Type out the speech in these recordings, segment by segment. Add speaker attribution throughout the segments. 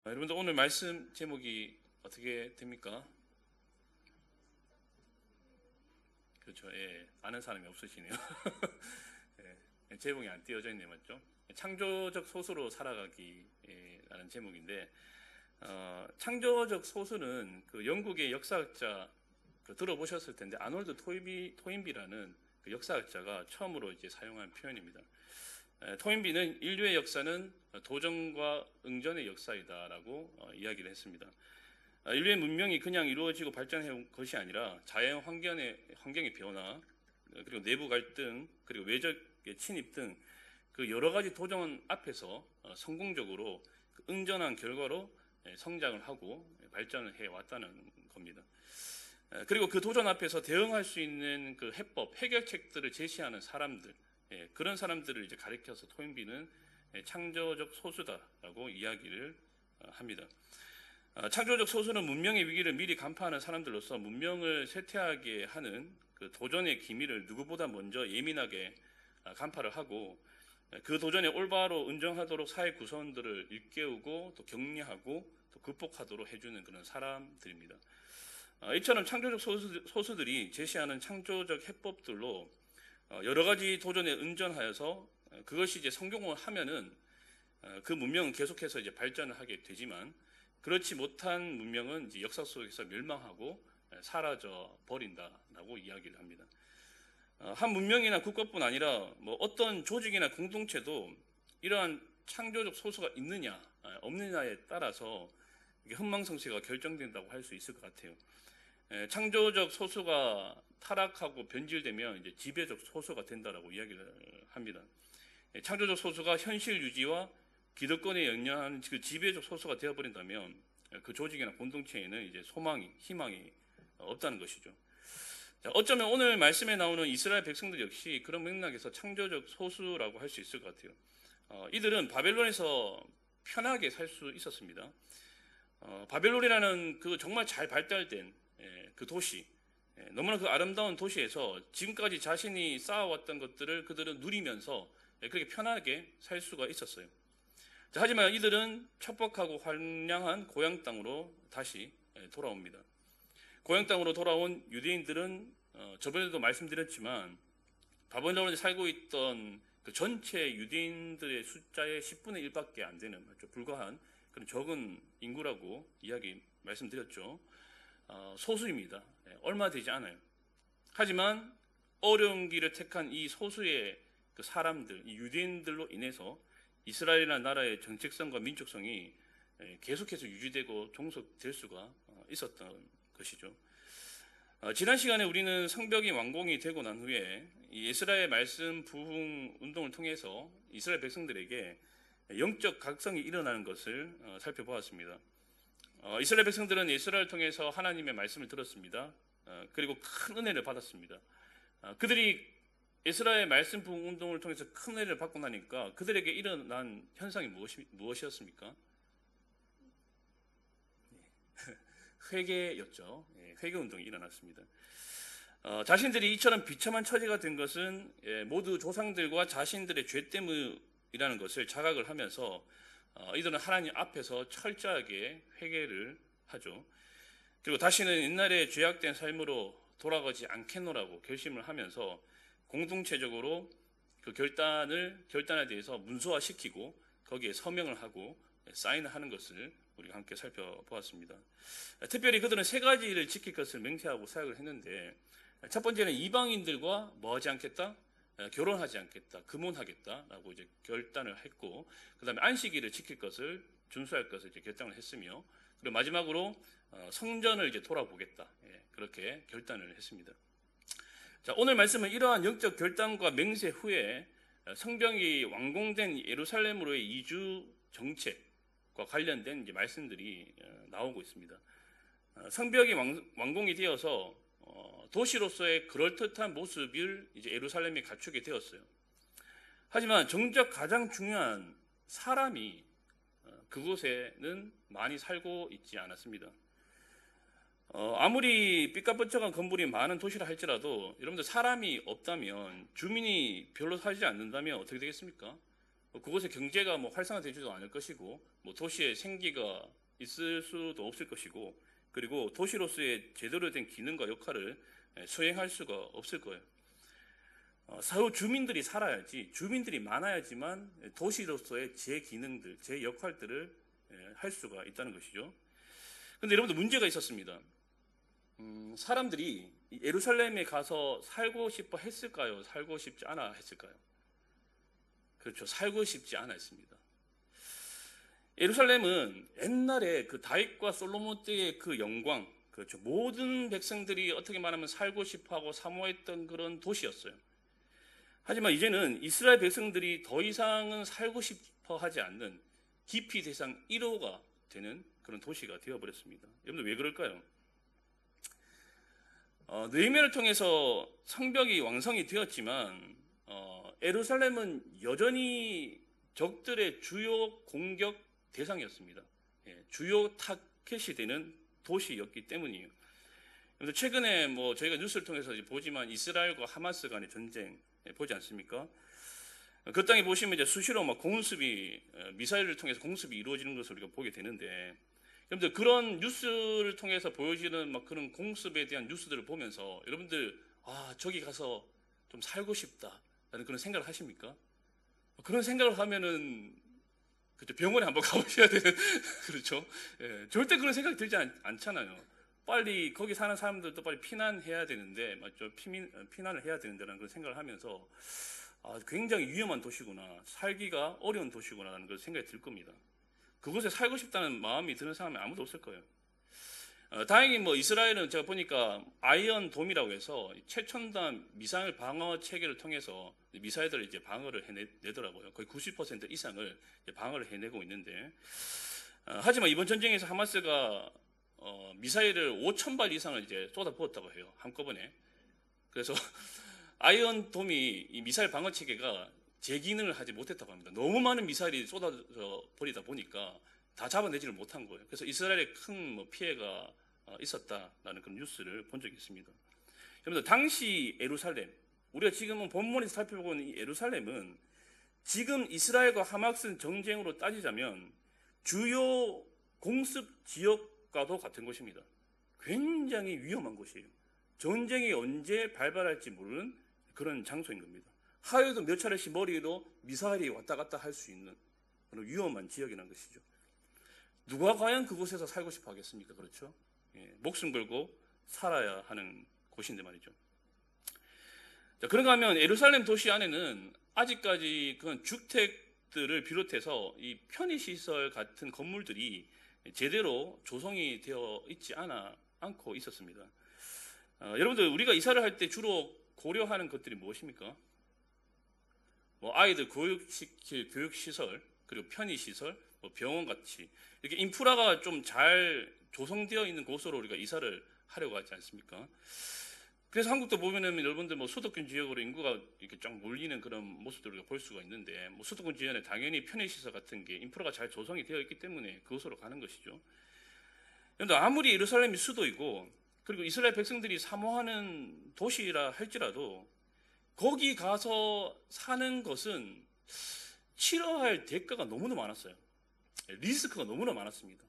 Speaker 1: 여러분들 오늘 말씀 제목이 어떻게 됩니까? 그렇죠. 예, 아는 사람이 없으시네요. 예, 제목이 안 띄어져 있네요, 맞죠? 창조적 소수로 살아가기라는 제목인데, 창조적 소수는 그 영국의 역사학자 들어보셨을 텐데 아놀드 토인비라는 그 역사학자가 처음으로 이제 사용한 표현입니다. 토인비는 인류의 역사는 도전과 응전의 역사이다라고 이야기를 했습니다. 인류의 문명이 그냥 이루어지고 발전해온 것이 아니라 자연 환경의 변화, 그리고 내부 갈등, 그리고 외적의 침입 등 그 여러 가지 도전 앞에서 성공적으로 응전한 결과로 성장을 하고 발전을 해왔다는 겁니다. 그리고 그 도전 앞에서 대응할 수 있는 그 해법, 해결책들을 제시하는 사람들, 그런 사람들을 이제 가리켜서 토인비는 창조적 소수다라고 이야기를 합니다. 창조적 소수는 문명의 위기를 미리 간파하는 사람들로서 문명을 쇠퇴하게 하는 그 도전의 기미를 누구보다 먼저 예민하게 간파를 하고 그 도전에 올바로 응정하도록 사회 구성원들을 일깨우고 또 격려하고 또 극복하도록 해주는 그런 사람들입니다. 이처럼 창조적 소수들이 제시하는 창조적 해법들로 여러 가지 도전에 응전하여서 그것이 이제 성공을 하면은 그 문명은 계속해서 이제 발전을 하게 되지만 그렇지 못한 문명은 이제 역사 속에서 멸망하고 사라져 버린다라고 이야기를 합니다. 한 문명이나 국가뿐 아니라 뭐 어떤 조직이나 공동체도 이러한 창조적 소수가 있느냐 없느냐에 따라서 흥망성쇠가 결정된다고 할 수 있을 것 같아요. 창조적 소수가 타락하고 변질되면 이제 지배적 소수가 된다라고 이야기를 합니다. 창조적 소수가 현실 유지와 기득권에 연연하는 그 지배적 소수가 되어버린다면 그 조직이나 공동체에는 이제 소망이, 희망이 없다는 것이죠. 자, 어쩌면 오늘 말씀에 나오는 이스라엘 백성들 역시 그런 맥락에서 창조적 소수라고 할 수 있을 것 같아요. 이들은 바벨론에서 편하게 살 수 있었습니다. 바벨론이라는 그 정말 잘 발달된 그 도시, 너무나 그 아름다운 도시에서 지금까지 자신이 쌓아왔던 것들을 그들은 누리면서 그렇게 편하게 살 수가 있었어요. 자, 하지만 이들은 척박하고 황량한 고향 땅으로 다시 돌아옵니다. 고향 땅으로 돌아온 유대인들은 저번에도 말씀드렸지만 바벨론에 살고 있던 그 전체 유대인들의 숫자의 10분의 1밖에 안 되는 불과한 그런 적은 인구라고 말씀드렸죠. 소수입니다. 얼마 되지 않아요. 하지만 어려운 길을 택한 이 소수의 그 사람들, 이 유대인들로 인해서 이스라엘이라는 나라의 정체성과 민족성이 계속해서 유지되고 종속될 수가 있었던 것이죠. 지난 시간에 우리는 성벽이 완공이 되고 난 후에 이스라엘 말씀 부흥 운동을 통해서 이스라엘 백성들에게 영적 각성이 일어나는 것을 살펴보았습니다. 이스라엘 백성들은 이스라엘을 통해서 하나님의 말씀을 들었습니다. 그리고 큰 은혜를 받았습니다. 그들이 이스라엘 말씀 부흥 운동을 통해서 큰 은혜를 받고 나니까 그들에게 일어난 현상이 무엇이었습니까? 회개였죠. 회개 운동이 일어났습니다. 자신들이 이처럼 비참한 처지가 된 것은 모두 조상들과 자신들의 죄 때문이라는 것을 자각을 하면서 이들은 하나님 앞에서 철저하게 회개를 하죠. 그리고 다시는 옛날에 죄악된 삶으로 돌아가지 않겠노라고 결심을 하면서 공동체적으로 그 결단에 대해서 문서화시키고 거기에 서명을 하고 사인을 하는 것을 우리가 함께 살펴보았습니다. 특별히 그들은 세 가지를 지킬 것을 맹세하고 사역을 했는데 첫 번째는 이방인들과 뭐하지 않겠다? 결혼하지 않겠다, 금혼하겠다라고 이제 결단을 했고, 그 다음에 안식일을 지킬 것을 준수할 것을 이제 결단을 했으며, 그리고 마지막으로 성전을 이제 돌아보겠다, 그렇게 결단을 했습니다. 자, 오늘 말씀은 이러한 영적 결단과 맹세 후에 성벽이 완공된 예루살렘으로의 이주 정책과 관련된 이제 말씀들이 나오고 있습니다. 성벽이 완공이 되어서 도시로서의 그럴듯한 모습을 이제 예루살렘이 갖추게 되었어요. 하지만 정작 가장 중요한 사람이 그곳에는 많이 살고 있지 않았습니다. 아무리 삐까뻔쩍한 건물이 많은 도시라 할지라도 여러분들 사람이 없다면, 주민이 별로 살지 않는다면 어떻게 되겠습니까? 그곳의 경제가 뭐 활성화되지도 않을 것이고, 뭐 도시의 생기가 있을 수도 없을 것이고, 그리고 도시로서의 제대로 된 기능과 역할을 수행할 수가 없을 거예요. 사후 주민들이 살아야지, 주민들이 많아야지만 도시로서의 제 기능들, 제 역할들을 할 수가 있다는 것이죠. 그런데 여러분들 문제가 있었습니다. 사람들이 예루살렘에 가서 살고 싶어 했을까요? 살고 싶지 않아 했을까요? 그렇죠. 살고 싶지 않아 했습니다. 예루살렘은 옛날에 그 다윗과 솔로몬 때의 그 영광, 그렇죠. 모든 백성들이 어떻게 말하면 살고 싶어하고 사모했던 그런 도시였어요. 하지만 이제는 이스라엘 백성들이 더 이상은 살고 싶어 하지 않는 기피 대상 1호가 되는 그런 도시가 되어버렸습니다. 여러분들 왜 그럴까요? 느헤미야를 통해서 성벽이 완성이 되었지만 예루살렘은 여전히 적들의 주요 공격 대상이었습니다. 주요 타겟이 되는 도시였기 때문이에요. 그래서 최근에 뭐 저희가 뉴스를 통해서 보지만 이스라엘과 하마스 간의 전쟁 보지 않습니까? 그 땅에 보시면 이제 수시로 막 공습이 미사일을 통해서 공습이 이루어지는 것을 우리가 보게 되는데, 여러분들 그런 뉴스를 통해서 보여지는 막 그런 공습에 대한 뉴스들을 보면서 여러분들 저기 가서 좀 살고 싶다라는 그런 생각을 하십니까? 그런 생각을 하면은 그렇죠. 병원에 한번 가보셔야 되는 그렇죠. 절대 그런 생각이 들지 않잖아요. 빨리 거기 사는 사람들도 빨리 피난해야 되는데, 맞죠? 피난을 해야 되는데라는 그런 생각을 하면서 굉장히 위험한 도시구나, 살기가 어려운 도시구나라는 그런 생각이 들 겁니다. 그곳에 살고 싶다는 마음이 드는 사람이 아무도 없을 거예요. 다행히 뭐 이스라엘은 제가 보니까 아이언 돔이라고 해서 최첨단 미사일 방어 체계를 통해서 미사일들을 이제 방어를 해내더라고요. 거의 90% 이상을 방어를 해내고 있는데, 하지만 이번 전쟁에서 하마스가 미사일을 5,000발 이상을 이제 쏟아부었다고 해요, 한꺼번에. 그래서 아이언 돔이 이 미사일 방어 체계가 재기능을 하지 못했다고 합니다. 너무 많은 미사일이 쏟아져 버리다 보니까 다 잡아내지를 못한 거예요. 그래서 이스라엘에 큰 뭐 피해가 있었다라는 그런 뉴스를 본 적이 있습니다. 여러분들 당시 예루살렘, 우리가 지금은 본문에서 살펴보고 있는 이 예루살렘은 지금 이스라엘과 하마스 전쟁으로 따지자면 주요 공습 지역과도 같은 곳입니다. 굉장히 위험한 곳이에요. 전쟁이 언제 발발할지 모르는 그런 장소인 겁니다. 하루에도 몇 차례씩 머리로 미사일이 왔다 갔다 할 수 있는 그런 위험한 지역이라는 것이죠. 누가 과연 그곳에서 살고 싶어 하겠습니까? 그렇죠? 목숨 걸고 살아야 하는 곳인데 말이죠. 자, 그런가 하면 예루살렘 도시 안에는 아직까지 그런 주택들을 비롯해서 이 편의시설 같은 건물들이 제대로 조성이 되어 있지 않고 있었습니다. 여러분들 우리가 이사를 할 때 주로 고려하는 것들이 무엇입니까? 뭐 아이들 교육시킬 교육시설, 그리고 편의시설, 뭐 병원같이 이렇게 인프라가 좀 잘 조성되어 있는 곳으로 우리가 이사를 하려고 하지 않습니까? 그래서 한국도 보면은 여러분들 뭐 수도권 지역으로 인구가 이렇게 쫙 몰리는 그런 모습들을 우리가 볼 수가 있는데, 뭐 수도권 지역에 당연히 편의시설 같은 게 인프라가 잘 조성이 되어 있기 때문에 그곳으로 가는 것이죠. 그런데 아무리 예루살렘이 수도이고 그리고 이스라엘 백성들이 사모하는 도시라 할지라도 거기 가서 사는 것은 치러야 할 대가가 너무나 많았어요. 리스크가 너무나 많았습니다.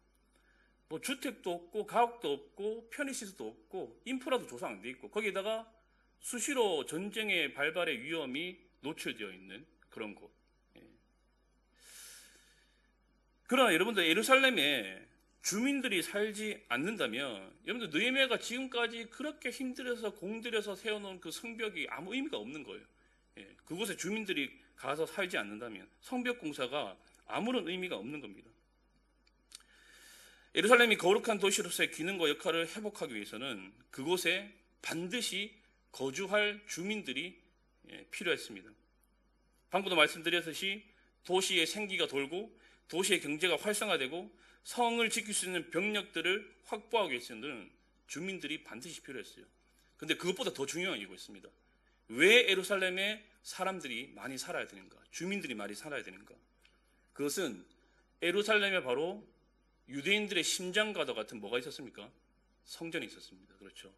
Speaker 1: 뭐 주택도 없고 가옥도 없고 편의시설도 없고 인프라도 조성 안 돼 있고 거기다가 수시로 전쟁의 발발의 위험이 노출되어 있는 그런 곳. 그러나 여러분들 예루살렘에 주민들이 살지 않는다면 여러분들 느헤미야가 지금까지 그렇게 힘들어서 공들여서 세워놓은 그 성벽이 아무 의미가 없는 거예요. 그곳에 주민들이 가서 살지 않는다면 성벽 공사가 아무런 의미가 없는 겁니다. 예루살렘이 거룩한 도시로서의 기능과 역할을 회복하기 위해서는 그곳에 반드시 거주할 주민들이 필요했습니다. 방금도 말씀드렸듯이 도시의 생기가 돌고 도시의 경제가 활성화되고 성을 지킬 수 있는 병력들을 확보하기 위해서는 주민들이 반드시 필요했어요. 그런데 그것보다 더 중요한 이유가 있습니다. 왜 예루살렘에 사람들이 많이 살아야 되는가? 주민들이 많이 살아야 되는가? 그것은 예루살렘에 바로 유대인들의 심장과도 같은 뭐가 있었습니까? 성전이 있었습니다. 그렇죠.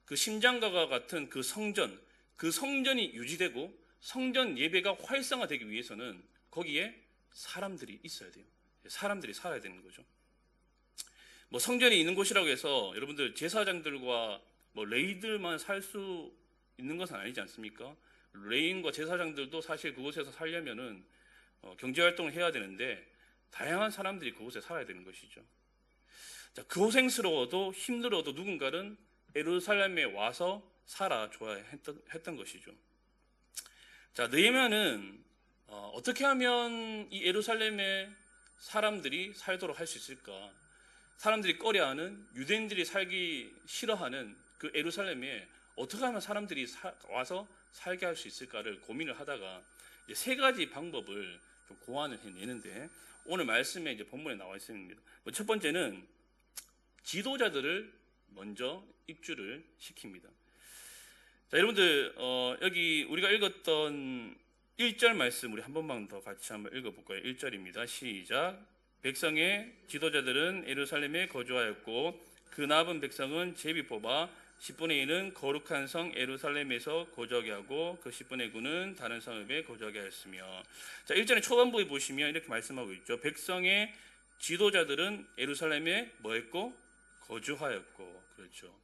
Speaker 1: 그 심장과 같은 그 성전이 유지되고 성전 예배가 활성화되기 위해서는 거기에 사람들이 있어야 돼요. 사람들이 살아야 되는 거죠. 뭐 성전이 있는 곳이라고 해서 여러분들 제사장들과 뭐 레위들만 살 수 있는 것은 아니지 않습니까? 레위인과 제사장들도 사실 그곳에서 살려면은 경제 활동을 해야 되는데 다양한 사람들이 그곳에 살아야 되는 것이죠. 자, 고생스러워도 힘들어도 누군가는 예루살렘에 와서 살아줘야 했던 것이죠. 자, 느헤미야는 어떻게 하면 이 예루살렘에 사람들이 살도록 할 수 있을까? 사람들이 꺼려하는, 유대인들이 살기 싫어하는 그 예루살렘에 어떻게 하면 사람들이 와서 살게 할 수 있을까를 고민을 하다가 이제 세 가지 방법을 좀 고안을 해내는데, 오늘 말씀에 이제 본문에 나와 있습니다. 첫 번째는 지도자들을 먼저 입주를 시킵니다. 자, 여러분들 여기 우리가 읽었던 1절 말씀 우리 한 번만 더 같이 한번 읽어볼까요? 1절입니다. 시작. 백성의 지도자들은 예루살렘에 거주하였고 그 남은 백성은 제비 뽑아 10분의 1은 거룩한 성 예루살렘에서 거주하게 하고 그 10분의 9는 다른 성읍에 거주하게 하였으며. 자, 1절의 초반부에 보시면 이렇게 말씀하고 있죠. 백성의 지도자들은 예루살렘에 뭐 했고? 거주하였고. 그렇죠.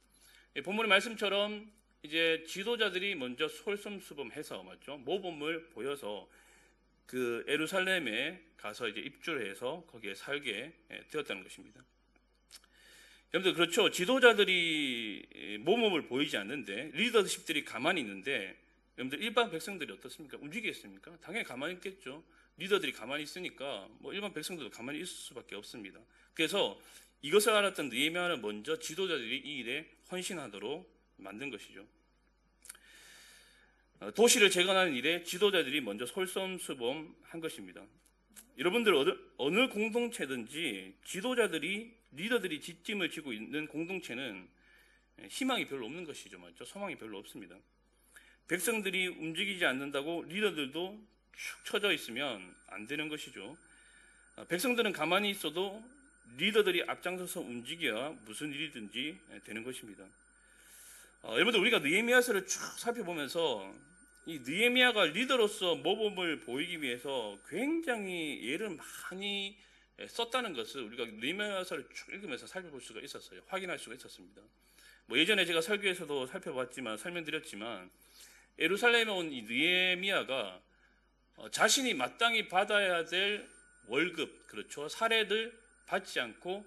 Speaker 1: 본문의 말씀처럼 이제 지도자들이 먼저 솔선수범해서 맞죠? 모범을 보여서 그 예루살렘에 가서 이제 입주를 해서 거기에 살게 되었다는 것입니다. 여러분들 그렇죠. 지도자들이 모범을 보이지 않는데 리더십들이 가만히 있는데 여러분들 일반 백성들이 어떻습니까? 움직이겠습니까? 당연히 가만히 있겠죠. 리더들이 가만히 있으니까 뭐 일반 백성들도 가만히 있을 수밖에 없습니다. 그래서 이것을 알았던 느헤미야는 먼저 지도자들이 이 일에 헌신하도록 만든 것이죠. 도시를 재건하는 일에 지도자들이 먼저 솔선수범한 것입니다. 여러분들 어느 공동체든지 지도자들이 리더들이 뒷짐을 지고 있는 공동체는 희망이 별로 없는 것이죠. 맞죠? 소망이 별로 없습니다. 백성들이 움직이지 않는다고 리더들도 축 처져 있으면 안 되는 것이죠. 백성들은 가만히 있어도 리더들이 앞장서서 움직여야 무슨 일이든지 되는 것입니다. 여러분들 우리가 느헤미야서를 쭉 살펴보면서 이 느헤미야가 리더로서 모범을 보이기 위해서 굉장히 예를 많이 썼다는 것을 우리가 느헤미야서를 쭉 읽으면서 살펴볼 수가 있었어요. 확인할 수가 있었습니다. 뭐 예전에 제가 설교에서도 살펴봤지만 설명드렸지만 예루살렘에 온 이 느헤미야가 자신이 마땅히 받아야 될 월급, 그렇죠, 사례를 받지 않고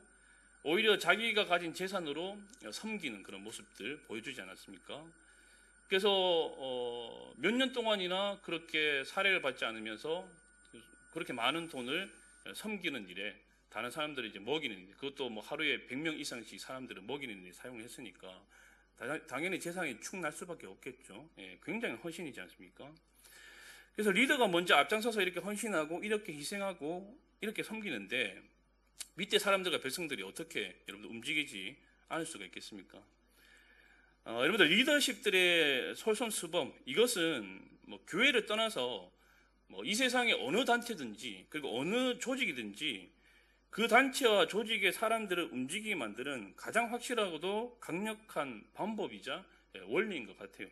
Speaker 1: 오히려 자기가 가진 재산으로 섬기는 그런 모습들 보여주지 않았습니까? 그래서 몇 년 동안이나 그렇게 사례를 받지 않으면서 그렇게 많은 돈을 섬기는 일에 다른 사람들을 이제 먹이는 일, 그것도 뭐 하루에 100명 이상씩 사람들을 먹이는 일에 사용했으니까 당연히 재산이 축 날 수밖에 없겠죠. 예, 굉장히 헌신이지 않습니까? 그래서 리더가 먼저 앞장서서 이렇게 헌신하고 이렇게 희생하고 이렇게 섬기는데 밑에 사람들과 백성들이 어떻게 여러분들 움직이지 않을 수가 있겠습니까? 여러분들 리더십들의 솔선수범, 이것은 뭐 교회를 떠나서 뭐 이 세상의 어느 단체든지 그리고 어느 조직이든지 그 단체와 조직의 사람들을 움직이게 만드는 가장 확실하고도 강력한 방법이자 원리인 것 같아요.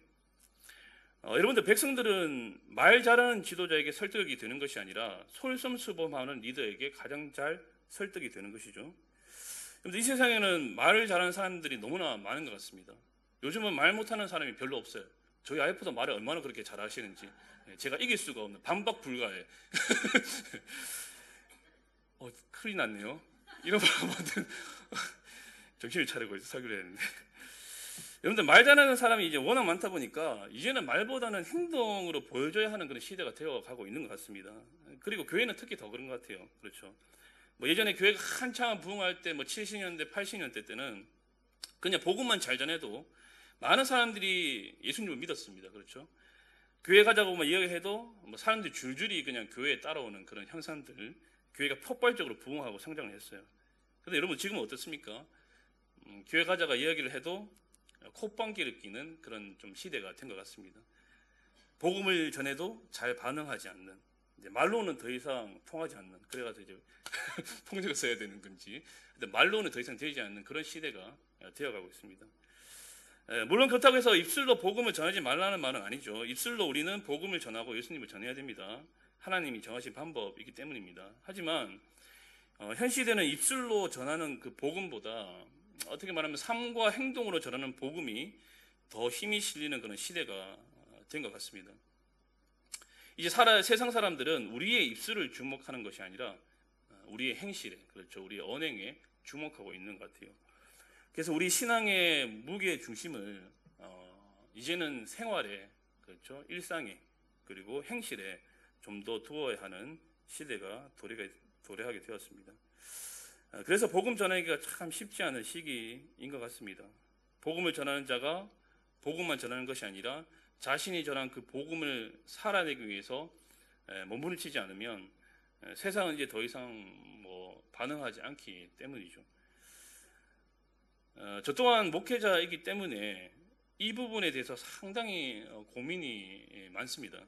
Speaker 1: 여러분들 백성들은 말 잘하는 지도자에게 설득이 되는 것이 아니라 솔선수범하는 리더에게 가장 잘 설득이 되는 것이죠. 이 세상에는 말을 잘하는 사람들이 너무나 많은 것 같습니다. 요즘은 말 못하는 사람이 별로 없어요. 저희 와이프도 말을 얼마나 그렇게 잘하시는지 제가 이길 수가 없는, 반박 불가해. 큰일 났네요. 이런 말하면 정신을 차리고 설교를 했는데 여러분들 말 잘하는 사람이 이제 워낙 많다 보니까 이제는 말보다는 행동으로 보여줘야 하는 그런 시대가 되어가고 있는 것 같습니다. 그리고 교회는 특히 더 그런 것 같아요. 그렇죠. 뭐 예전에 교회가 한참 부흥할 때 뭐 70년대, 80년대 때는 그냥 복음만 잘 전해도 많은 사람들이 예수님을 믿었습니다. 그렇죠. 교회 가자고 뭐 이야기해도 뭐 사람들이 줄줄이 그냥 교회에 따라오는 그런 현상들, 교회가 폭발적으로 부흥하고 성장을 했어요. 그런데 여러분 지금은 어떻습니까? 교회 가자가 이야기를 해도 콧방귀를 끼는 그런 좀 시대가 된 것 같습니다. 복음을 전해도 잘 반응하지 않는, 이제 말로는 더 이상 통하지 않는, 그래가지고 이제 폭력을 써야 되는 건지, 근데 말로는 더 이상 되지 않는 그런 시대가 되어가고 있습니다. 물론 그렇다고 해서 입술로 복음을 전하지 말라는 말은 아니죠. 입술로 우리는 복음을 전하고 예수님을 전해야 됩니다. 하나님이 정하신 방법이기 때문입니다. 하지만 현 시대는 입술로 전하는 그 복음보다 어떻게 말하면 삶과 행동으로 전하는 복음이 더 힘이 실리는 그런 시대가 된 것 같습니다. 이제 세상 사람들은 우리의 입술을 주목하는 것이 아니라 우리의 행실에, 그렇죠, 우리의 언행에 주목하고 있는 것 같아요. 그래서 우리 신앙의 무게 중심을 이제는 생활에, 그렇죠, 일상에, 그리고 행실에 좀 더 두어야 하는 시대가 도래하게 되었습니다. 그래서 복음 전하기가 참 쉽지 않은 시기인 것 같습니다. 복음을 전하는 자가 복음만 전하는 것이 아니라 자신이 전한 그 복음을 살아내기 위해서 몸부림치지 않으면 세상은 이제 더 이상 반응하지 않기 때문이죠. 저 또한 목회자이기 때문에 이 부분에 대해서 상당히 고민이 많습니다.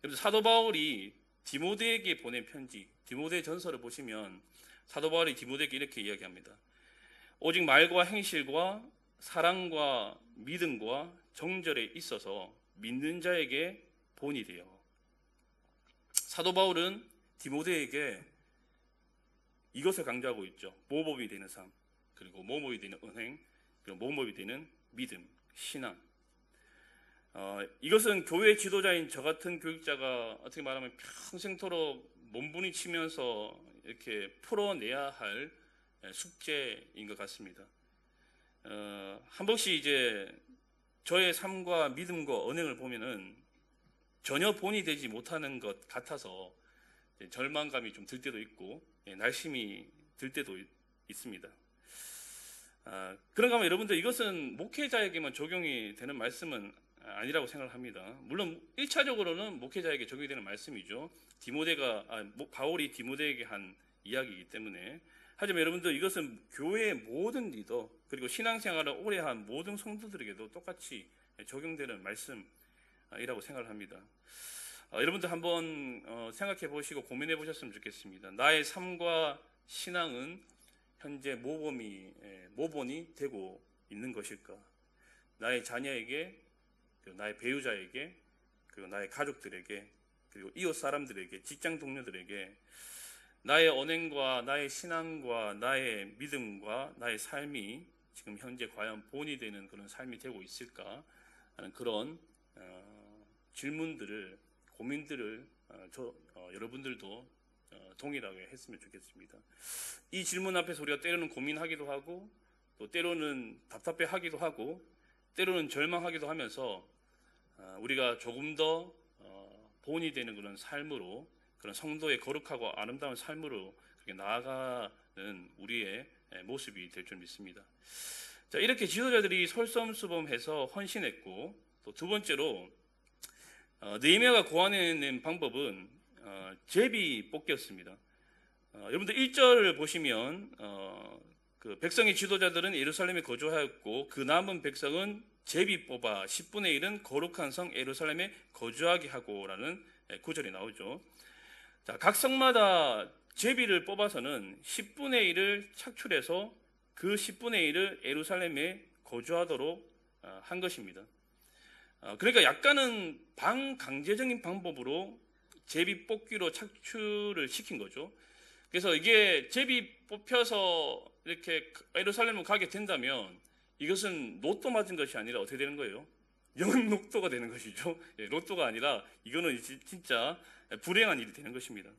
Speaker 1: 여러분, 사도 바울이 디모데에게 보낸 편지, 디모데 전서를 보시면 사도 바울이 디모데에게 이렇게 이야기합니다. 오직 말과 행실과 사랑과 믿음과 정절에 있어서 믿는 자에게 본이 되어. 사도 바울은 디모데에게 이것을 강조하고 있죠. 모범이 되는 삶, 그리고 모범이 되는 은행, 그리고 모범이 되는 믿음, 신앙. 이것은 교회 지도자인 저 같은 교육자가 어떻게 말하면 평생토록 몸부림치면서 이렇게 풀어내야 할 숙제인 것 같습니다. 한 번씩 이제 저의 삶과 믿음과 언행을 보면은 전혀 본이 되지 못하는 것 같아서 절망감이 좀 들 때도 있고 날심이 들 때도 있습니다. 그런가 하면 여러분들, 이것은 목회자에게만 적용이 되는 말씀은 아니라고 생각을 합니다. 물론 1차적으로는 목회자에게 적용이 되는 말씀이죠. 바울이 디모데에게 한 이야기이기 때문에. 하지만 여러분들, 이것은 교회의 모든 리더, 그리고 신앙생활을 오래 한 모든 성도들에게도 똑같이 적용되는 말씀이라고 생각을 합니다. 여러분들 한번 생각해 보시고 고민해 보셨으면 좋겠습니다. 나의 삶과 신앙은 현재 모본이 되고 있는 것일까? 나의 자녀에게, 그리고 나의 배우자에게, 그리고 나의 가족들에게, 그리고 이웃 사람들에게, 직장 동료들에게 나의 언행과 나의 신앙과 나의 믿음과 나의 삶이 지금 현재 과연 본이 되는 그런 삶이 되고 있을까 하는 그런 질문들을, 고민들을 여러분들도 동일하게 했으면 좋겠습니다. 이 질문 앞에서 우리가 때로는 고민하기도 하고, 또 때로는 답답해하기도 하고, 때로는 절망하기도 하면서 우리가 조금 더 본이 되는 그런 삶으로, 그런 성도의 거룩하고 아름다운 삶으로 그렇게 나아가는 우리의 모습이 될 줄 믿습니다. 자, 이렇게 지도자들이 솔선수범해서 헌신했고, 또 두 번째로 느헤미야가 고안해낸 방법은 제비 뽑기였습니다. 여러분들 1절 보시면 그 백성의 지도자들은 예루살렘에 거주하였고 그 남은 백성은 제비 뽑아 10분의 1은 거룩한 성 예루살렘에 거주하게 하고라는 구절이 나오죠. 자, 각 성마다 제비를 뽑아서는 10분의 1을 착출해서 그 10분의 1을 예루살렘에 거주하도록 한 것입니다. 그러니까 약간은 반강제적인 방법으로 제비 뽑기로 착출을 시킨 거죠. 그래서 이게 제비 뽑혀서 이렇게 예루살렘을 가게 된다면 이것은 로또 맞은 것이 아니라 어떻게 되는 거예요? 영록도가 되는 것이죠. 로또가 아니라 이거는 진짜 불행한 일이 되는 것입니다.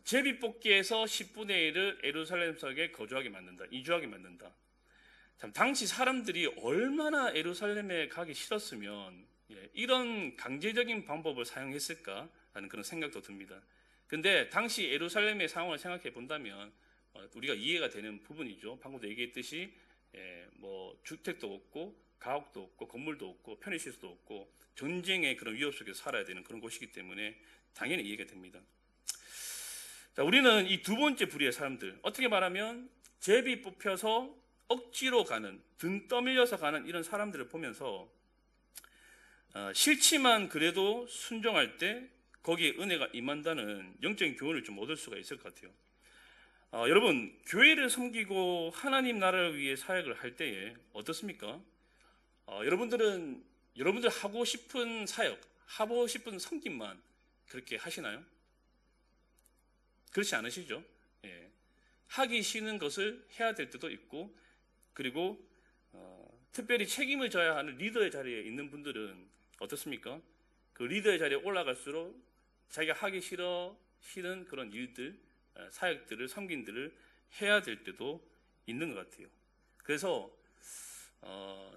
Speaker 1: 제비 뽑기에서 10분의 1을 예루살렘 성에 거주하게 만든다, 이주하게 만든다. 참, 당시 사람들이 얼마나 예루살렘에 가기 싫었으면 이런 강제적인 방법을 사용했을까 하는 그런 생각도 듭니다. 근데 당시 예루살렘의 상황을 생각해 본다면 우리가 이해가 되는 부분이죠. 방금도 얘기했듯이 주택도 없고 가옥도 없고 건물도 없고 편의시설도 없고 전쟁의 그런 위협 속에서 살아야 되는 그런 곳이기 때문에 당연히 이해가 됩니다. 자, 우리는 이 두 번째 부류의 사람들, 어떻게 말하면 제비 뽑혀서 억지로 가는, 등 떠밀려서 가는 이런 사람들을 보면서 싫지만 그래도 순종할 때 거기에 은혜가 임한다는 영적인 교훈을 좀 얻을 수가 있을 것 같아요. 여러분, 교회를 섬기고 하나님 나라를 위해 사역을 할 때에 어떻습니까? 여러분들 하고 싶은 사역, 하고 싶은 섬김만 그렇게 하시나요? 그렇지 않으시죠? 예. 하기 싫은 것을 해야 될 때도 있고, 그리고 특별히 책임을 져야 하는 리더의 자리에 있는 분들은 어떻습니까? 그 리더의 자리에 올라갈수록 자기가 하기 싫은 그런 일들, 사역들을, 섬김들을 해야 될 때도 있는 것 같아요. 그래서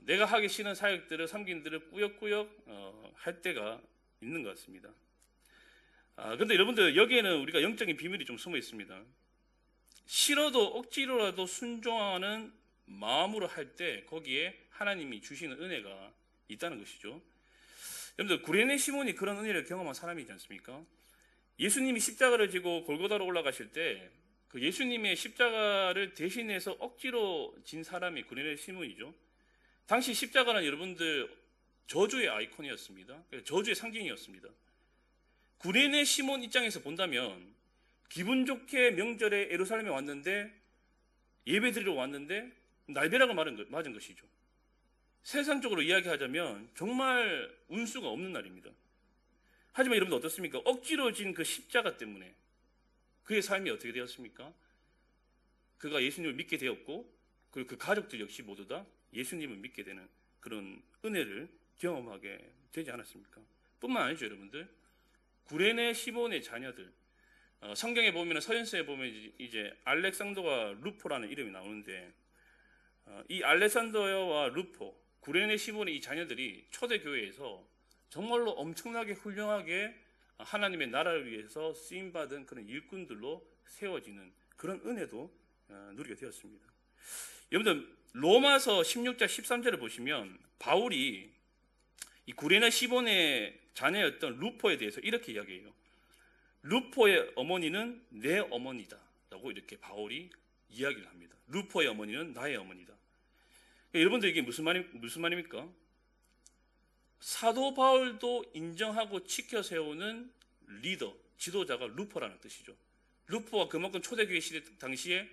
Speaker 1: 내가 하기 싫은 사역들을, 섬김들을 꾸역꾸역 할 때가 있는 것 같습니다. 그런데 여러분들, 여기에는 우리가 영적인 비밀이 좀 숨어 있습니다. 싫어도 억지로라도 순종하는 마음으로 할 때 거기에 하나님이 주시는 은혜가 있다는 것이죠. 여러분들, 구레네 시몬이 그런 은혜를 경험한 사람이지 않습니까? 예수님이 십자가를 지고 골고다로 올라가실 때 그 예수님의 십자가를 대신해서 억지로 진 사람이 구레네 시몬이죠. 당시 십자가는 여러분들 저주의 아이콘이었습니다. 저주의 상징이었습니다. 구레네 시몬 입장에서 본다면 기분 좋게 명절에 예루살렘에 왔는데, 예배 드리러 왔는데 날벼락을 맞은 것이죠. 세상적으로 이야기하자면 정말 운수가 없는 날입니다. 하지만 여러분들 어떻습니까? 억지로 진 그 십자가 때문에 그의 삶이 어떻게 되었습니까? 그가 예수님을 믿게 되었고, 그리고 그 가족들 역시 모두 다 예수님을 믿게 되는 그런 은혜를 경험하게 되지 않았습니까? 뿐만 아니죠, 여러분들. 구레네 시몬의 자녀들, 성경에 보면, 서연서에 보면 이제 알렉산더와 루포라는 이름이 나오는데, 이 알렉산더와 루포, 구레네 시몬의 이 자녀들이 초대교회에서 정말로 엄청나게 훌륭하게 하나님의 나라를 위해서 쓰임받은 그런 일꾼들로 세워지는 그런 은혜도 누리게 되었습니다. 여러분들, 로마서 16장 13절을 보시면 바울이 이 구레네 시몬의 자녀였던 루포에 대해서 이렇게 이야기해요. 루포의 어머니는 내 어머니다 라고 이렇게 바울이 이야기를 합니다. 루포의 어머니는 나의 어머니다. 여러분들, 이게 무슨 말입니까? 사도 바울도 인정하고 지켜 세우는 리더, 지도자가 루포라는 뜻이죠. 루포가 그만큼 초대교회 시대 당시에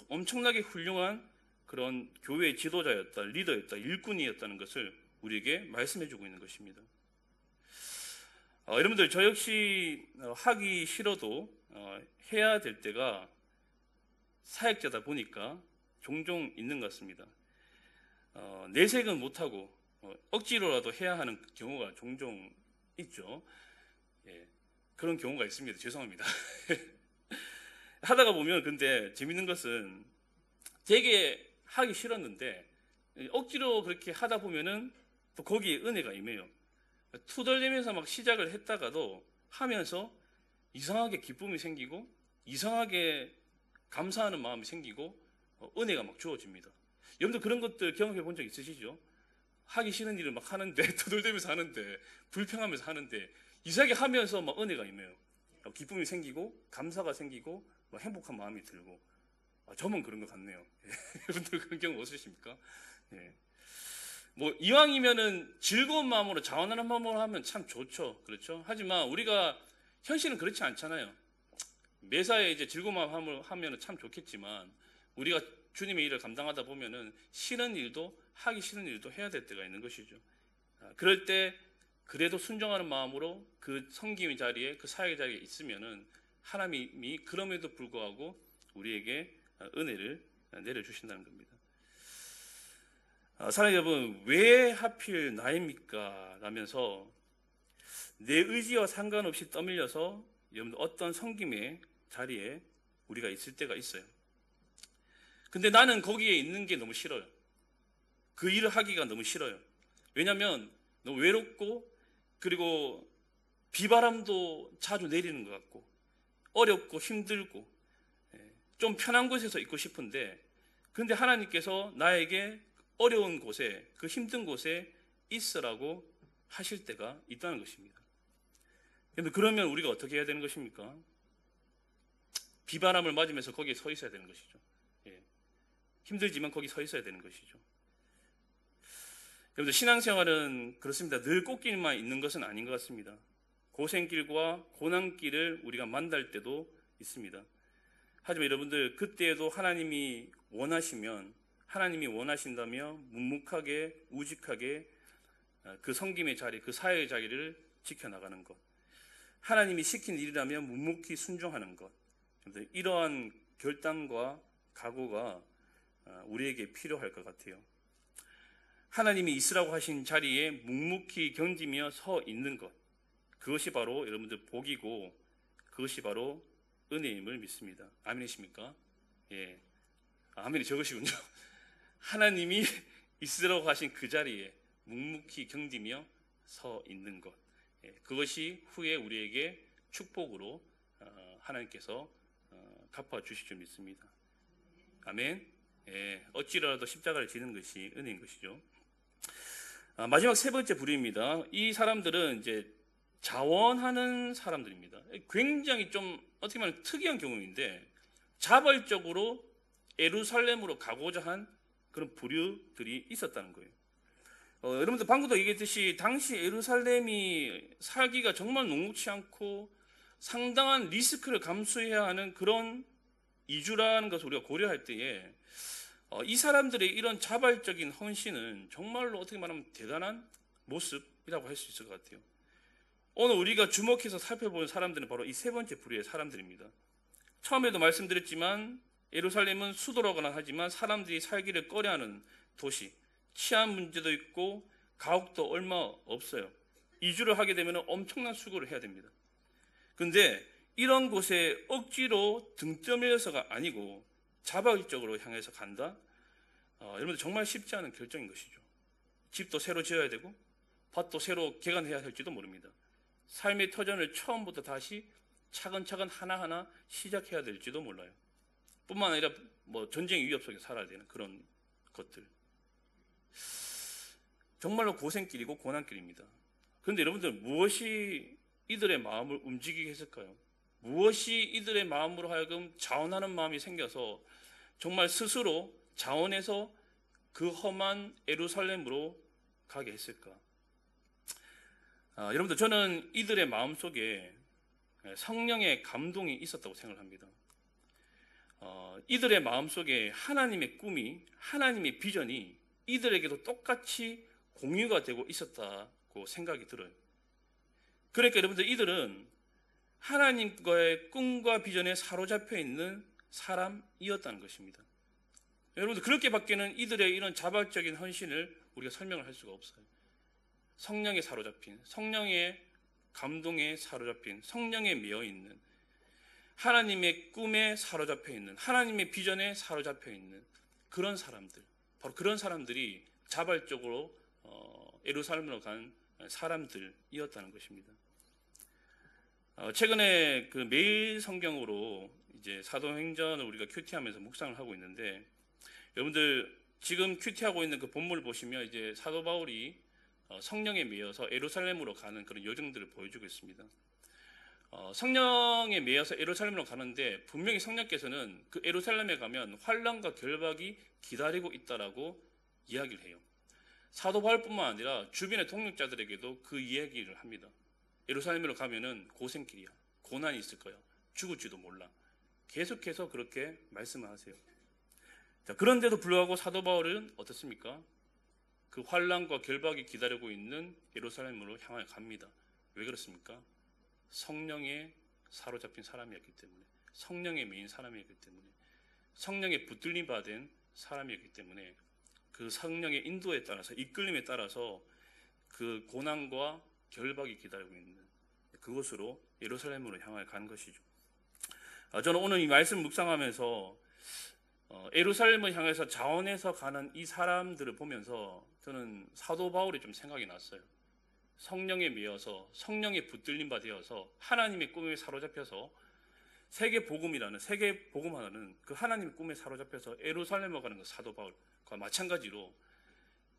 Speaker 1: 엄청나게 훌륭한 그런 교회의 지도자였다, 리더였다, 일꾼이었다는 것을 우리에게 말씀해주고 있는 것입니다. 여러분들, 저 역시 하기 싫어도 해야 될 때가 사역자다 보니까 종종 있는 것 같습니다. 내색은 못하고 억지로라도 해야 하는 경우가 종종 있죠. 예, 그런 경우가 있습니다. 죄송합니다. 하다가 보면, 근데 재밌는 것은 되게 하기 싫었는데 억지로 그렇게 하다 보면은 또 거기에 은혜가 임해요. 투덜대면서 막 시작을 했다가도 하면서 이상하게 기쁨이 생기고, 이상하게 감사하는 마음이 생기고, 은혜가 막 주어집니다. 여러분들, 그런 것들 경험해 본 적 있으시죠? 하기 싫은 일을 막 하는데, 투덜대면서 하는데, 불평하면서 하는데, 이상하게 하면서 막 은혜가 임해요. 기쁨이 생기고, 감사가 생기고, 막 행복한 마음이 들고. 저만 그런 것 같네요. 여러분들 그런 경험 없으십니까? 예. 뭐 이왕이면은 즐거운 마음으로, 자원하는 마음으로 하면 참 좋죠. 그렇죠? 하지만 우리가 현실은 그렇지 않잖아요. 매사에 이제 즐거운 마음으로 하면 참 좋겠지만, 우리가 주님의 일을 감당하다 보면은 싫은 일도, 하기 싫은 일도 해야 될 때가 있는 것이죠. 그럴 때 그래도 순종하는 마음으로 그 섬김의 자리에, 그 사역의 자리에 있으면은 하나님이 그럼에도 불구하고 우리에게 은혜를 내려주신다는 겁니다. 사랑하는 여러분, 왜 하필 나입니까? 라면서 내 의지와 상관없이 떠밀려서 여러분 어떤 섬김의 자리에 우리가 있을 때가 있어요. 근데 나는 거기에 있는 게 너무 싫어요. 그 일을 하기가 너무 싫어요. 왜냐하면 너무 외롭고, 그리고 비바람도 자주 내리는 것 같고, 어렵고 힘들고, 좀 편한 곳에서 있고 싶은데, 그런데 하나님께서 나에게 어려운 곳에, 그 힘든 곳에 있으라고 하실 때가 있다는 것입니다. 그런데 그러면 우리가 어떻게 해야 되는 것입니까? 비바람을 맞으면서 거기에 서 있어야 되는 것이죠. 힘들지만 거기 서 있어야 되는 것이죠. 여러분들, 신앙생활은 그렇습니다. 늘 꽃길만 있는 것은 아닌 것 같습니다. 고생길과 고난길을 우리가 만날 때도 있습니다. 하지만 여러분들, 그때에도 하나님이 원하시면, 하나님이 원하신다며 묵묵하게, 우직하게 그 섬김의 자리, 그 사회의 자리를 지켜나가는 것, 하나님이 시킨 일이라면 묵묵히 순종하는 것, 이러한 결단과 각오가 우리에게 필요할 것 같아요. 하나님이 있으라고 하신 자리에 묵묵히 견디며 서 있는 것, 그것이 바로 여러분들 복이고 그것이 바로 은혜임을 믿습니다. 아멘이십니까? 예, 아멘이 저것이군요. 하나님이 있으라고 하신 그 자리에 묵묵히 견디며 서 있는 것, 그것이 후에 우리에게 축복으로 하나님께서 갚아주실 줄 믿습니다. 아멘. 어찌라도 십자가를 지는 것이 은혜인 것이죠. 마지막 세 번째 부류입니다. 이 사람들은 이제 자원하는 사람들입니다. 굉장히 좀 어떻게 말하면 특이한 경우인데 자발적으로 예루살렘으로 가고자 한 그런 부류들이 있었다는 거예요. 여러분들 방금도 얘기했듯이 당시 예루살렘이 살기가 정말 녹록치 않고 상당한 리스크를 감수해야 하는 그런 이주라는 것을 우리가 고려할 때에 이 사람들의 이런 자발적인 헌신은 정말로 어떻게 말하면 대단한 모습이라고 할 수 있을 것 같아요. 오늘 우리가 주목해서 살펴보는 사람들은 바로 이 세 번째 부류의 사람들입니다. 처음에도 말씀드렸지만 예루살렘은 수도라고는 하지만 사람들이 살기를 꺼려하는 도시, 치안 문제도 있고 가옥도 얼마 없어요. 이주를 하게 되면 엄청난 수고를 해야 됩니다. 그런데 이런 곳에 억지로 등 떠밀려서가 아니고 자발적으로 향해서 간다? 여러분들 정말 쉽지 않은 결정인 것이죠. 집도 새로 지어야 되고 밭도 새로 개간해야 할지도 모릅니다. 삶의 터전을 처음부터 다시 차근차근 하나하나 시작해야 될지도 몰라요. 뿐만 아니라 전쟁 위협 속에 살아야 되는 그런 것들. 정말로 고생길이고 고난길입니다. 그런데 여러분들 무엇이 이들의 마음을 움직이게 했을까요? 무엇이 이들의 마음으로 하여금 자원하는 마음이 생겨서 정말 스스로 자원해서 그 험한 예루살렘으로 가게 했을까? 여러분들 저는 이들의 마음속에 성령의 감동이 있었다고 생각합니다. 이들의 마음속에 하나님의 꿈이, 하나님의 비전이 이들에게도 똑같이 공유가 되고 있었다고 생각이 들어요. 그러니까 여러분들 이들은 하나님과의 꿈과 비전에 사로잡혀 있는 사람이었다는 것입니다. 여러분들 그렇게밖에는 이들의 이런 자발적인 헌신을 우리가 설명을 할 수가 없어요. 성령에 사로잡힌, 성령의 감동에 사로잡힌, 성령에 매여 있는, 하나님의 꿈에 사로잡혀 있는, 하나님의 비전에 사로잡혀 있는 그런 사람들, 바로 그런 사람들이 자발적으로 예루살렘으로 간 사람들이었다는 것입니다. 최근에 그 매일 성경으로 이제 사도행전을 우리가 큐티하면서 묵상을 하고 있는데, 여러분들 지금 큐티하고 있는 그 본문을 보시면 이제 사도 바울이 성령에 매여서 예루살렘으로 가는 그런 여정들을 보여주고 있습니다. 성령에 매여서 예루살렘으로 가는데 분명히 성령께서는 그 예루살렘에 가면 환난과 결박이 기다리고 있다라고 이야기를 해요. 사도 바울뿐만 아니라 주변의 동역자들에게도 그 이야기를 합니다. 예루살렘으로 가면은 고생길이야, 고난이 있을 거야, 죽을지도 몰라. 계속해서 그렇게 말씀을 하세요. 자, 그런데도 불구하고 사도 바울은 어떻습니까? 그 환난과 결박이 기다리고 있는 예루살렘으로 향해 갑니다. 왜 그렇습니까? 성령에 사로잡힌 사람이었기 때문에, 성령에 매인 사람이었기 때문에, 성령에 붙들림 받은 사람이었기 때문에 그 성령의 인도에 따라서, 이끌림에 따라서 그 고난과 결박이 기다리고 있는 그곳으로 예루살렘으로 향해 간 것이죠. 저는 오늘 이 말씀 묵상하면서 예루살렘을 향해서 자원해서 가는 이 사람들을 보면서 저는 사도 바울이 좀 생각이 났어요. 성령에 매여서, 성령에 붙들림 받아서 하나님의 꿈에 사로잡혀서 세계 복음이라는, 세계 복음하는 그 하나님의 꿈에 사로잡혀서 예루살렘으로 가는 그 사도 바울과 마찬가지로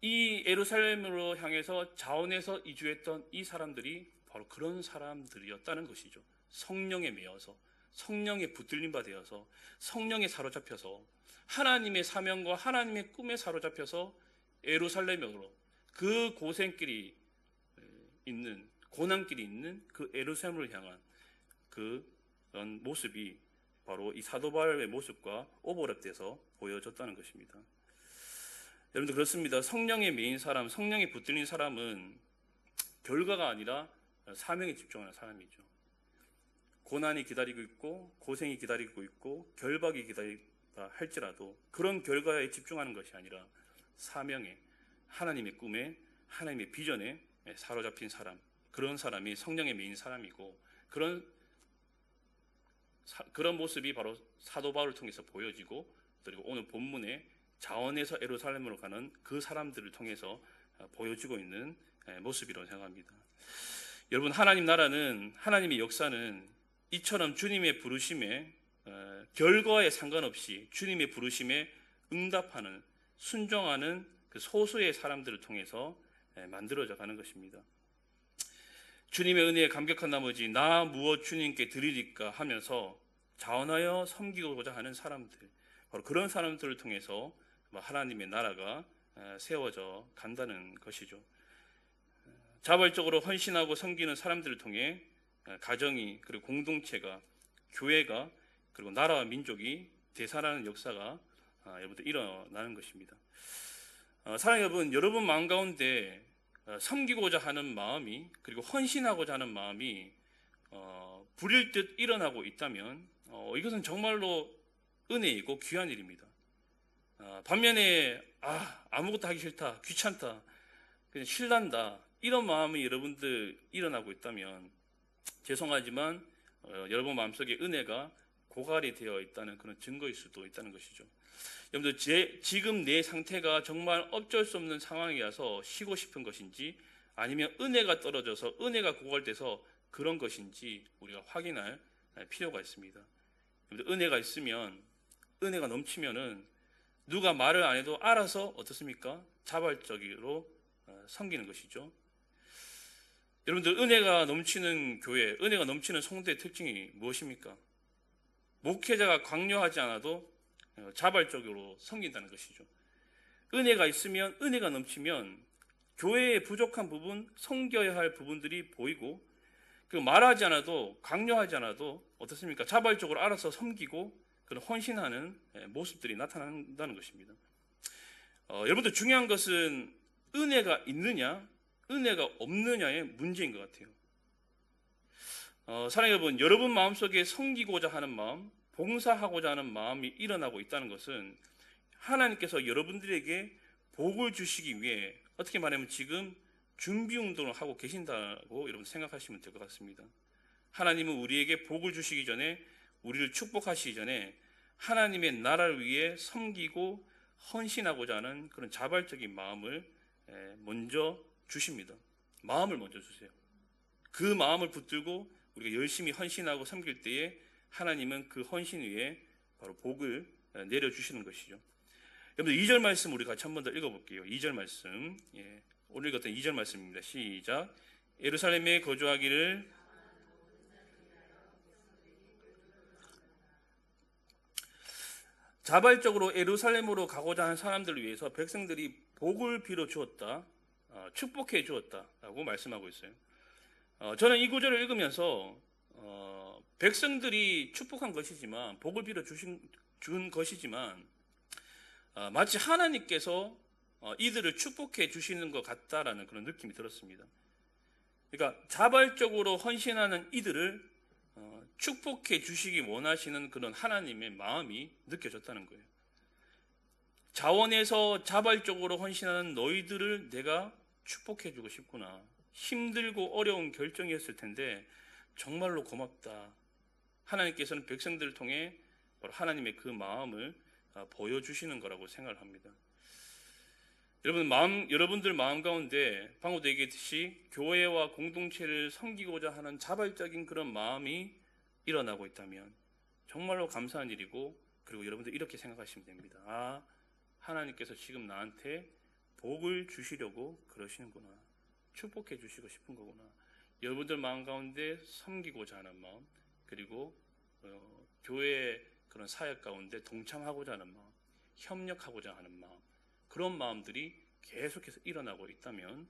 Speaker 1: 이 예루살렘으로 향해서 자원해서 이주했던 이 사람들이 바로 그런 사람들이었다는 것이죠. 성령에 매여서, 성령에 붙들림 받아서, 성령에 사로잡혀서 하나님의 사명과 하나님의 꿈에 사로잡혀서 예루살렘으로, 그 고생길이 있는, 고난길이 있는 그 예루살렘을 향한 그런 모습이 바로 이 사도 바울의 모습과 오버랩돼서 보여졌다는 것입니다. 여러분들 그렇습니다. 성령에 매인 사람, 성령에 붙들린 사람은 결과가 아니라 사명에 집중하는 사람이죠. 고난이 기다리고 있고 고생이 기다리고 있고 결박이 기다리다 할지라도 그런 결과에 집중하는 것이 아니라 사명에, 하나님의 꿈에, 하나님의 비전에 사로잡힌 사람, 그런 사람이 성령에 매인 사람이고, 그런 모습이 바로 사도 바울을 통해서 보여지고, 그리고 오늘 본문에 자원에서 예루살렘으로 가는 그 사람들을 통해서 보여지고 있는 모습이라고 생각합니다. 여러분, 하나님 나라는, 하나님의 역사는 이처럼 주님의 부르심에 결과에 상관없이 주님의 부르심에 응답하는, 순종하는 그 소수의 사람들을 통해서 만들어져 가는 것입니다. 주님의 은혜에 감격한 나머지 나 무엇 주님께 드리리까 하면서 자원하여 섬기고자 하는 사람들, 바로 그런 사람들을 통해서 하나님의 나라가 세워져 간다는 것이죠. 자발적으로 헌신하고 섬기는 사람들을 통해 가정이, 그리고 공동체가, 교회가, 그리고 나라와 민족이 되살아나는 역사가 여러분들 일어나는 것입니다. 사랑하는 여러분, 여러분 마음 가운데 섬기고자 하는 마음이, 그리고 헌신하고자 하는 마음이 불일 듯 일어나고 있다면 이것은 정말로 은혜이고 귀한 일입니다. 반면에 아무것도 하기 싫다, 귀찮다, 그냥 신난다, 이런 마음이 여러분들 일어나고 있다면 죄송하지만 여러분 마음속에 은혜가 고갈이 되어 있다는 그런 증거일 수도 있다는 것이죠. 여러분들 지금 내 상태가 정말 어쩔 수 없는 상황이라서 쉬고 싶은 것인지, 아니면 은혜가 떨어져서 은혜가 고갈돼서 그런 것인지 우리가 확인할 필요가 있습니다. 여러분들 은혜가 있으면, 은혜가 넘치면은 누가 말을 안 해도 알아서 어떻습니까? 자발적으로 섬기는 것이죠. 여러분들 은혜가 넘치는 교회, 은혜가 넘치는 성도의 특징이 무엇입니까? 목회자가 강요하지 않아도 자발적으로 섬긴다는 것이죠. 은혜가 있으면, 은혜가 넘치면 교회의 부족한 부분, 섬겨야 할 부분들이 보이고, 그 말하지 않아도, 강요하지 않아도 어떻습니까? 자발적으로 알아서 섬기고 그런 헌신하는 모습들이 나타난다는 것입니다. 여러분들 중요한 것은 은혜가 있느냐, 은혜가 없느냐의 문제인 것 같아요. 사랑하는 여러분, 여러분 마음속에 섬기고자 하는 마음, 봉사하고자 하는 마음이 일어나고 있다는 것은 하나님께서 여러분들에게 복을 주시기 위해 어떻게 말하면 지금 준비 운동을 하고 계신다고 여러분 생각하시면 될 것 같습니다. 하나님은 우리에게 복을 주시기 전에, 우리를 축복하시기 전에 하나님의 나라를 위해 섬기고 헌신하고자 하는 그런 자발적인 마음을 먼저 주십니다. 마음을 먼저 주세요. 그 마음을 붙들고 우리가 열심히 헌신하고 섬길 때에 하나님은 그 헌신 위에 바로 복을 내려주시는 것이죠. 여러분 2절 말씀 우리 같이 한 번 더 읽어볼게요. 2절 말씀, 오늘 읽었던 2절 말씀입니다. 시작. 예루살렘에 거주하기를 자발적으로 예루살렘으로 가고자 하는 사람들을 위해서 백성들이 복을 빌어 주었다, 축복해 주었다라고 말씀하고 있어요. 저는 이 구절을 읽으면서 백성들이 축복한 것이지만, 복을 빌어 준 것이지만 마치 하나님께서 이들을 축복해 주시는 것 같다라는 그런 느낌이 들었습니다. 그러니까 자발적으로 헌신하는 이들을 축복해 주시기 원하시는 그런 하나님의 마음이 느껴졌다는 거예요. 자원에서 자발적으로 헌신하는 너희들을 내가 축복해 주고 싶구나. 힘들고 어려운 결정이었을 텐데 정말로 고맙다. 하나님께서는 백성들을 통해 바로 하나님의 그 마음을 보여주시는 거라고 생각을 합니다. 여러분들 마음 가운데 방금도 얘기했듯이 교회와 공동체를 섬기고자 하는 자발적인 그런 마음이 일어나고 있다면 정말로 감사한 일이고, 그리고 여러분들 이렇게 생각하시면 됩니다. 하나님께서 지금 나한테 복을 주시려고 그러시는구나. 축복해 주시고 싶은 거구나. 여러분들 마음 가운데 섬기고자 하는 마음, 그리고 교회의 그런 사역 가운데 동참하고자 하는 마음, 협력하고자 하는 마음, 그런 마음들이 계속해서 일어나고 있다면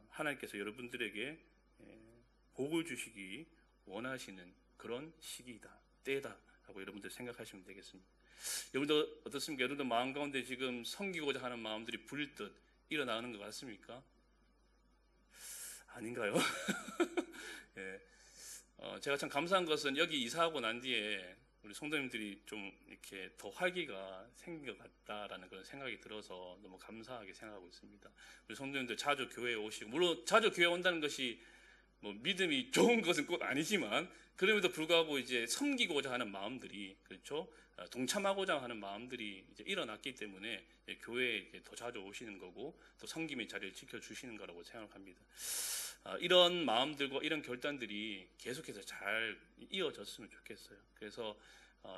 Speaker 1: 하나님께서 여러분들에게 복을 주시기 원하시는 그런 시기이다, 때다 라고 여러분들 생각하시면 되겠습니다. 여러분도 어떻습니까? 여러분도 마음 가운데 지금 섬기고자 하는 마음들이 불듯 일어나는 것 같습니까? 아닌가요? 예. 제가 참 감사한 것은 여기 이사하고 난 뒤에 우리 성도님들이 좀 이렇게 더 활기가 생긴 것 같다라는 그런 생각이 들어서 너무 감사하게 생각하고 있습니다. 우리 성도님들 자주 교회에 오시고, 물론 자주 교회에 온다는 것이 뭐 믿음이 좋은 것은 꼭 아니지만 그럼에도 불구하고 이제 섬기고자 하는 마음들이, 그렇죠? 동참하고자 하는 마음들이 이제 일어났기 때문에 이제 교회에 더 자주 오시는 거고 또 섬김의 자리를 지켜주시는 거라고 생각합니다. 이런 마음들과 이런 결단들이 계속해서 잘 이어졌으면 좋겠어요. 그래서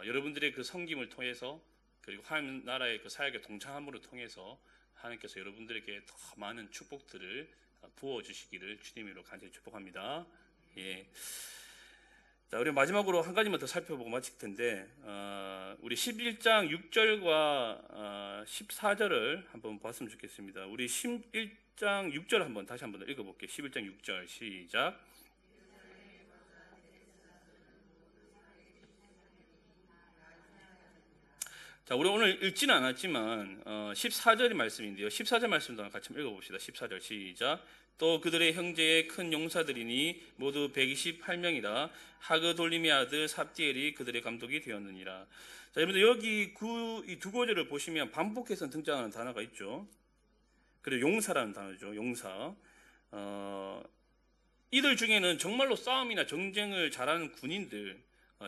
Speaker 1: 여러분들의 그 섬김을 통해서, 그리고 하나님 나라의 그 사역의 동참함으로 통해서 하나님께서 여러분들에게 더 많은 축복들을 부어주시기를 주님으로 간절히 축복합니다. 예. 자, 우리 마지막으로 한 가지만 더 살펴보고 마칠 텐데, 우리 11장 6절과 14절을 한번 봤으면 좋겠습니다. 우리 11장 6절 한번 다시 한번 읽어볼게요. 11장 6절 시작. 자, 우리 오늘 읽지는 않았지만 14절의 말씀인데요. 14절 말씀도 같이 한번 읽어봅시다. 14절 시작. 또 그들의 형제의 큰 용사들이니 모두 128명이라 하그 돌림의 아들 삽디엘이 그들의 감독이 되었느니라. 자, 여러분들 여기 이 두 구절을 보시면 반복해서 등장하는 단어가 있죠. 그리고 용사라는 단어죠. 용사. 이들 중에는 정말로 싸움이나 정쟁을 잘하는 군인들,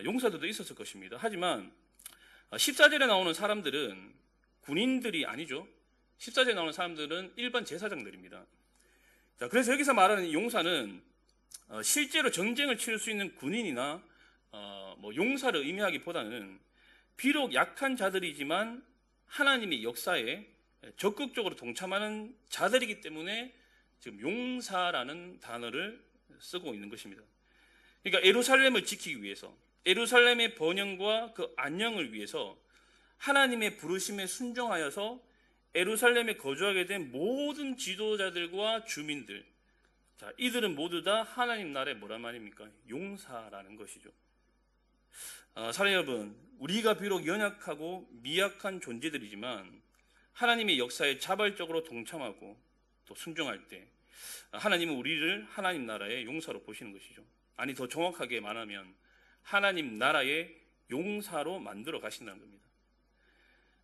Speaker 1: 용사들도 있었을 것입니다. 하지만 14절에 나오는 사람들은 군인들이 아니죠. 14절에 나오는 사람들은 일반 제사장들입니다. 자, 그래서 여기서 말하는 용사는 실제로 전쟁을 치를 수 있는 군인이나 뭐 용사를 의미하기보다는 비록 약한 자들이지만 하나님의 역사에 적극적으로 동참하는 자들이기 때문에 지금 용사라는 단어를 쓰고 있는 것입니다. 그러니까 예루살렘을 지키기 위해서, 예루살렘의 번영과 그 안녕을 위해서 하나님의 부르심에 순종하여서 예루살렘에 거주하게 된 모든 지도자들과 주민들, 자, 이들은 모두 다 하나님 나라의 뭐란 말입니까? 용사라는 것이죠. 사랑하는 여러분, 우리가 비록 연약하고 미약한 존재들이지만 하나님의 역사에 자발적으로 동참하고 또 순종할 때 하나님은 우리를 하나님 나라의 용사로 보시는 것이죠. 아니, 더 정확하게 말하면 하나님 나라의 용사로 만들어 가신다는 겁니다.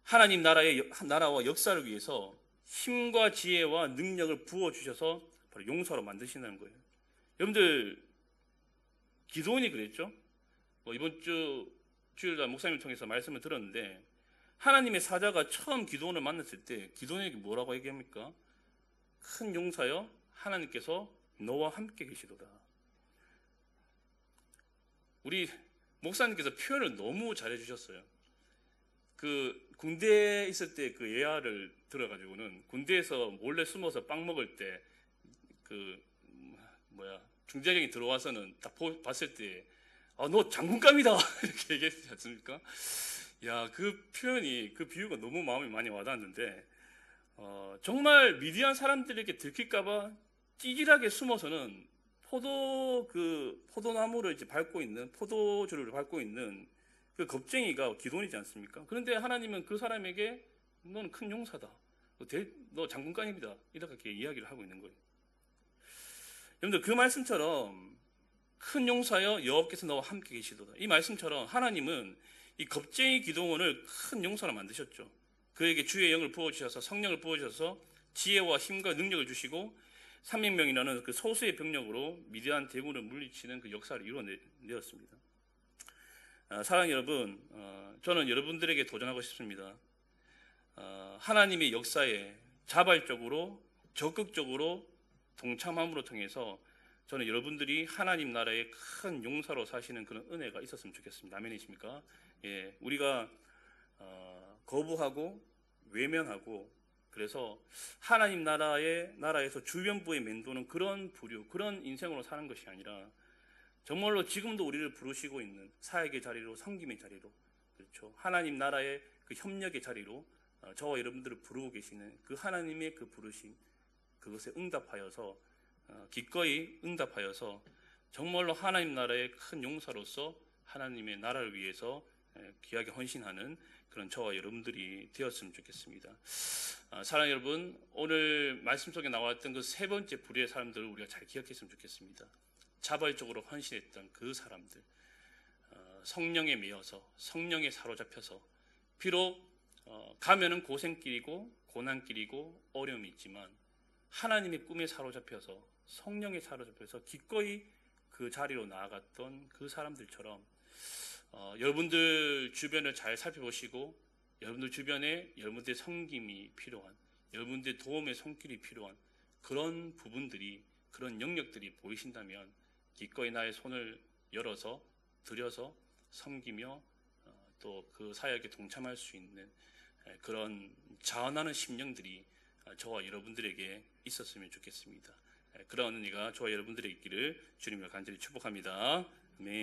Speaker 1: 하나님 나라와 역사를 위해서 힘과 지혜와 능력을 부어주셔서 바로 용사로 만드신다는 거예요. 여러분들, 기도원이 그랬죠? 이번 주일날 목사님을 통해서 말씀을 들었는데, 하나님의 사자가 처음 기도원을 만났을 때 기도원에게 뭐라고 얘기합니까? 큰 용사여, 하나님께서 너와 함께 계시도다. 우리 목사님께서 표현을 너무 잘해 주셨어요. 그 군대에 있을 때 그 예화를 들어가지고는, 군대에서 몰래 숨어서 빵 먹을 때 중대장이 들어와서는 딱 봤을 때 너 장군감이다 이렇게 얘기했지 않습니까? 야, 그 표현이, 그 비유가 너무 마음에 많이 와닿았는데, 정말 미디안 사람들에게 들킬까봐 찌질하게 숨어서는 포도나무를 이제 밟고 있는, 포도주를 밟고 있는 그 겁쟁이가 기도원이지 않습니까? 그런데 하나님은 그 사람에게 너는 큰 용사다, 너 장군감이다, 이렇게 이야기를 하고 있는 거예요. 여러분들, 그 말씀처럼 큰 용사여 여호와께서 너와 함께 계시도다, 이 말씀처럼 하나님은 이 겁쟁이 기도원을 큰 용사로 만드셨죠. 그에게 주의 영을 부어주셔서, 성령을 부어주셔서 지혜와 힘과 능력을 주시고 300명이라는 그 소수의 병력으로 미디안 대군을 물리치는 그 역사를 이루어내었습니다. 사랑하는 여러분, 저는 여러분들에게 도전하고 싶습니다. 하나님의 역사에 자발적으로 적극적으로 동참함으로 통해서 저는 여러분들이 하나님 나라의 큰 용사로 사시는 그런 은혜가 있었으면 좋겠습니다. 아멘이십니까? 예, 우리가 거부하고 외면하고, 그래서 하나님 나라에서 주변부에 맴도는 그런 부류, 그런 인생으로 사는 것이 아니라 정말로 지금도 우리를 부르시고 있는 사역의 자리로, 섬김의 자리로, 그렇죠, 하나님 나라의 그 협력의 자리로 저와 여러분들을 부르고 계시는 그 하나님의 그 부르심, 그것에 응답하여서, 기꺼이 응답하여서 정말로 하나님 나라의 큰 용사로서 하나님의 나라를 위해서 귀하게 헌신하는 그런 저와 여러분들이 되었으면 좋겠습니다. 사랑하는 여러분, 오늘 말씀 속에 나왔던 그 세 번째 부류의 사람들을 우리가 잘 기억했으면 좋겠습니다. 자발적으로 헌신했던 그 사람들, 성령에 매여서 성령에 사로잡혀서 비록 가면은 고생길이고 고난길이고 어려움이 있지만 하나님의 꿈에 사로잡혀서 성령에 사로잡혀서 기꺼이 그 자리로 나아갔던 그 사람들처럼 여러분들 주변을 잘 살펴보시고 여러분들 주변에 여러분들의 섬김이 필요한, 여러분들의 도움의 손길이 필요한 그런 부분들이, 그런 영역들이 보이신다면 기꺼이 나의 손을 열어서 드려서 섬기며 또 그 사역에 동참할 수 있는 그런 자원하는 심령들이 저와 여러분들에게 있었으면 좋겠습니다. 그런 은혜가 저와 여러분들의 있기를 주님을 간절히 축복합니다. 아멘.